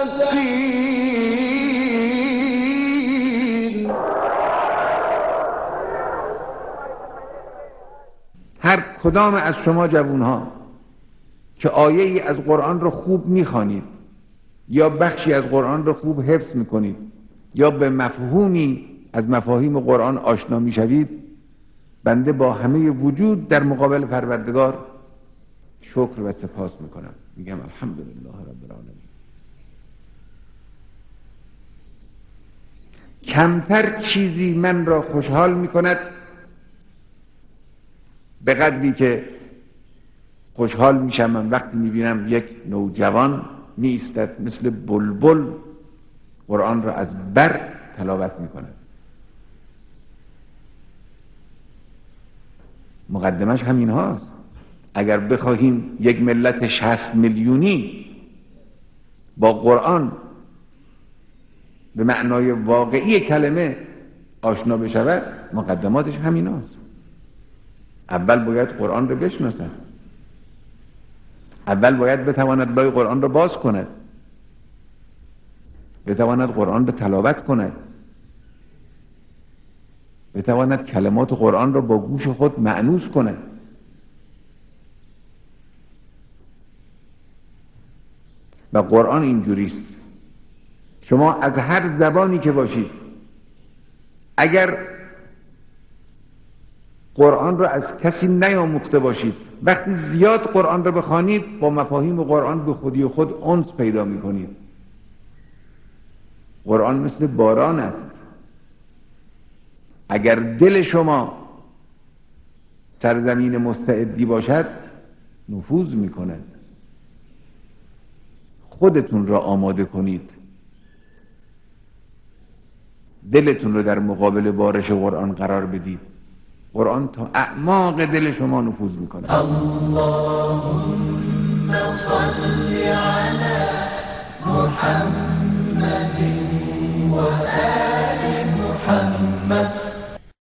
يقين. هر کدام از شما جوانها که آیه‌ای از قرآن رو خوب میخوانید یا بخشی از قرآن رو خوب حفظ میکنید یا به مفهومی از مفاهیم قرآن آشنا میشوید، بنده با همه وجود در مقابل پروردگار شکر و سپاس میکنم، میگم الحمدلله رب العالمین. کمتر چیزی من را خوشحال میکند به قدری که خوشحال میشم من وقتی میبینم یک نوجوان میایستد مثل بلبل قرآن را از بر تلاوت میکند. مقدمش همین هاست. اگر بخواهیم یک ملت 60 میلیونی با قرآن به معنای واقعی کلمه آشنا بشود، مقدماتش همین هاست. اول باید قرآن رو بشناسد، اول باید بتواند لای قرآن رو باز کند، بتواند قرآن رو تلاوت کند، بتواند کلمات قرآن را با گوش خود مأنوس کند. و قرآن اینجوریست. شما از هر زبانی که باشید اگر قرآن را از کسی نیاموخته باشید، وقتی زیاد قرآن را بخوانید با مفاهیم قرآن به خودی خود انس پیدا میکنید. قرآن مثل باران است. اگر دل شما سرزمین مستعدی باشد نفوذ میکند. خودتون را آماده کنید، دلتون رو در مقابل بارش قرآن قرار بدید. قرآن تا اعماق دل شما نفوذ میکنه. اللهم صل علی محمد و آل محمد